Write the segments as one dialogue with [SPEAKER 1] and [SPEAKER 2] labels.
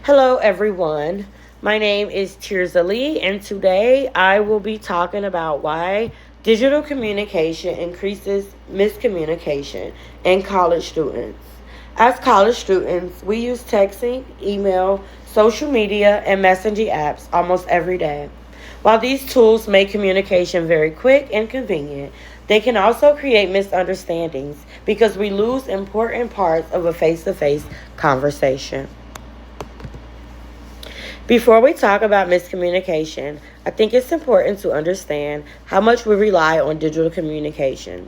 [SPEAKER 1] Hello, everyone. My name is Tirza Lee, and today I will be talking about why digital communication increases miscommunication in college students. As college students, we use texting, email, social media, and messaging apps almost every day. While these tools make communication very quick and convenient, they can also create misunderstandings because we lose important parts of a face to face conversation. Before we talk about miscommunication, I think it's important to understand how much we rely on digital communication.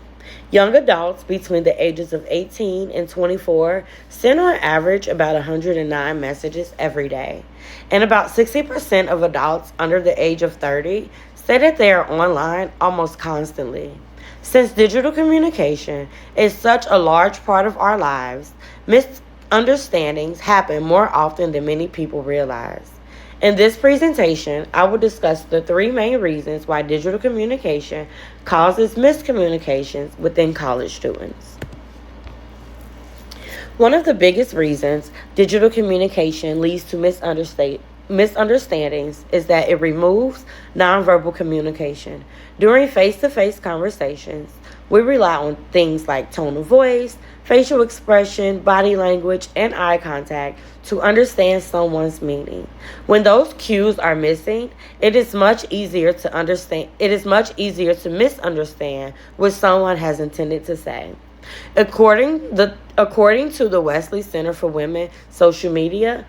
[SPEAKER 1] Young adults between the ages of 18 and 24 send on average about 109 messages every day. And about 60% of adults under the age of 30 say that they are online almost constantly. Since digital communication is such a large part of our lives, misunderstandings happen more often than many people realize. In this presentation, I will discuss the three main reasons why digital communication causes miscommunications within college students. One of the biggest reasons digital communication leads to misunderstandings is that it removes nonverbal communication. During face to face conversations, we rely on things like tone of voice, facial expression, body language, and eye contact to understand someone's meaning. When those cues are missing, it is much easier to misunderstand what someone has intended to say. According to the Wesley Center for Women social media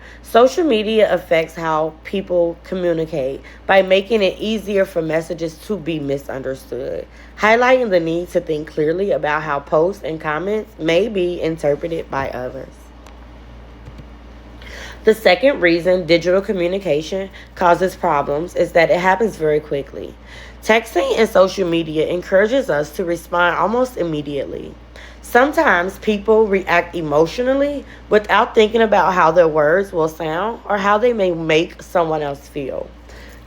[SPEAKER 1] affects how people communicate by making it easier for messages to be misunderstood, highlighting the need to think clearly about how posts and comments may be interpreted by others. The second reason digital communication causes problems is that it happens very quickly. Texting and social media encourages us to respond almost immediately. Sometimes people react emotionally without thinking about how their words will sound or how they may make someone else feel.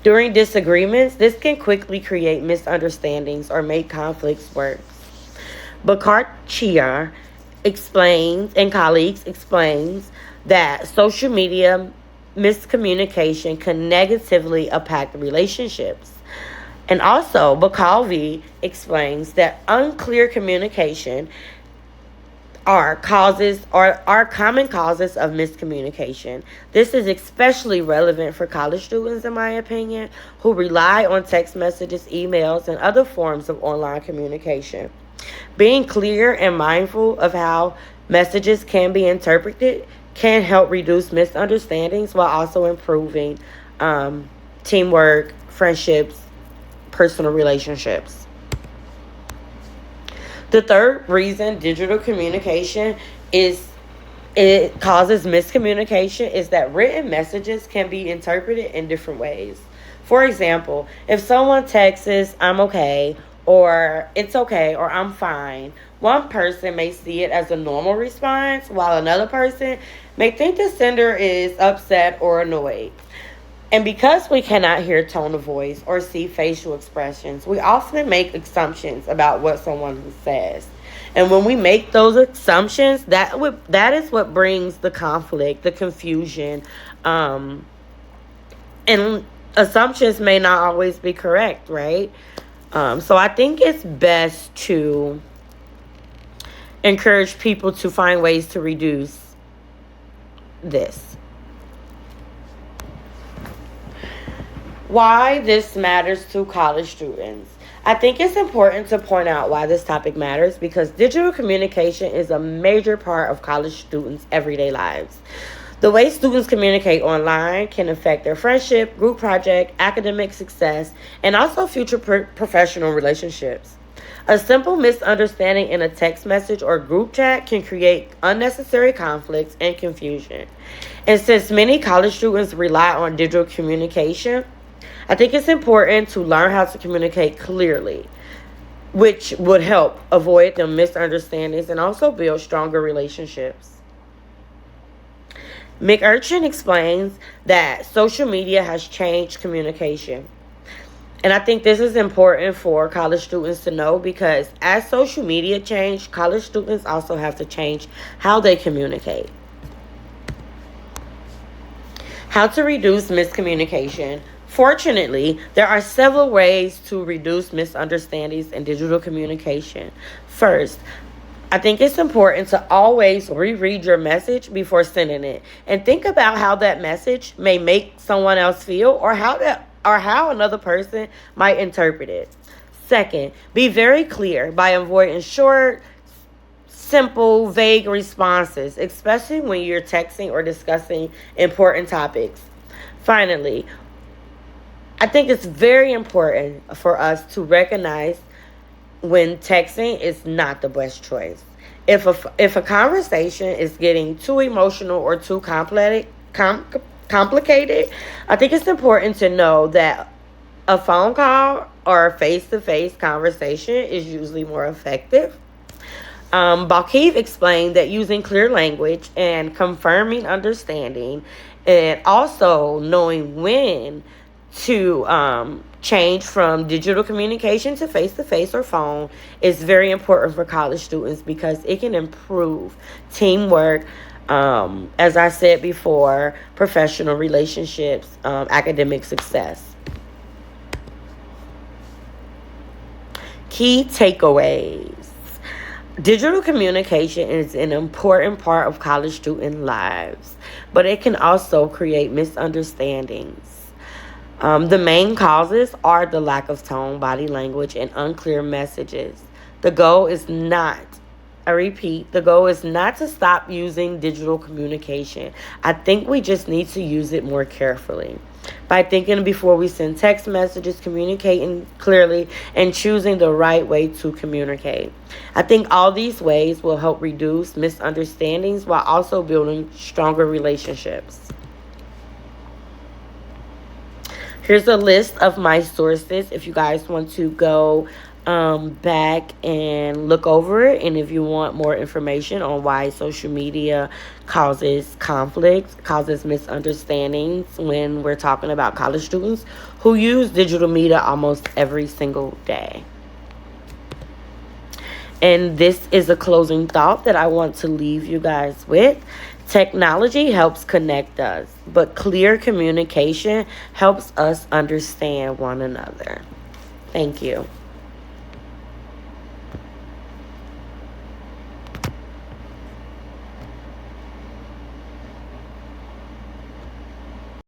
[SPEAKER 1] During disagreements, this can quickly create misunderstandings or make conflicts worse. Bakarchia explains and colleagues explains that social media miscommunication can negatively impact relationships. And also, Bacalvi explains that unclear communication are common causes of miscommunication. This is especially relevant for college students, in my opinion, who rely on text messages, emails, and other forms of online communication. Being clear and mindful of how messages can be interpreted can help reduce misunderstandings while also improving teamwork, friendships, personal relationships. The third reason digital communication is it causes miscommunication is that written messages can be interpreted in different ways. For example, if someone texts I'm okay or it's okay or I'm fine, one person may see it as a normal response while another person may think the sender is upset or annoyed. And because we cannot hear tone of voice or see facial expressions, we often make assumptions about what someone says. And when we make those assumptions, that is what brings the conflict, the confusion, and assumptions may not always be correct, right? So I think it's best to encourage people to find ways to reduce this. Why this matters to college students. I think it's important to point out why this topic matters because digital communication is a major part of college students' everyday lives. The way students communicate online can affect their friendship, group project, academic success, and also future professional relationships. A simple misunderstanding in a text message or group chat can create unnecessary conflicts and confusion. And since many college students rely on digital communication, I think it's important to learn how to communicate clearly, which would help avoid the misunderstandings and also build stronger relationships. McUrchin explains that social media has changed communication. And I think this is important for college students to know because as social media change, college students also have to change how they communicate. How to reduce miscommunication. Fortunately, there are several ways to reduce misunderstandings in digital communication. First, I think it's important to always reread your message before sending it and think about how that message may make someone else feel or how another person might interpret it. Second, be very clear by avoiding short, simple, vague responses, especially when you're texting or discussing important topics. Finally, I think it's very important for us to recognize when texting is not the best choice. If a conversation is getting too emotional or too complicated, I think it's important to know that a phone call or a face-to-face conversation is usually more effective. Balkeev explained that using clear language and confirming understanding, and also knowing when to change from digital communication to face or phone is very important for college students because it can improve teamwork, as I said before, professional relationships, academic success. Key takeaways. Digital communication is an important part of college student lives, but it can also create misunderstandings. The main causes are the lack of tone, body language, and unclear messages. The goal is not, I repeat, the goal is not to stop using digital communication. I think we just need to use it more carefully. By thinking before we send text messages, communicating clearly, and choosing the right way to communicate. I think all these ways will help reduce misunderstandings while also building stronger relationships. Here's a list of my sources if you guys want to go back and look over it. And if you want more information on why social media causes conflict, causes misunderstandings when we're talking about college students who use digital media almost every single day. And this is a closing thought that I want to leave you guys with. Technology helps connect us, but clear communication helps us understand one another. Thank you.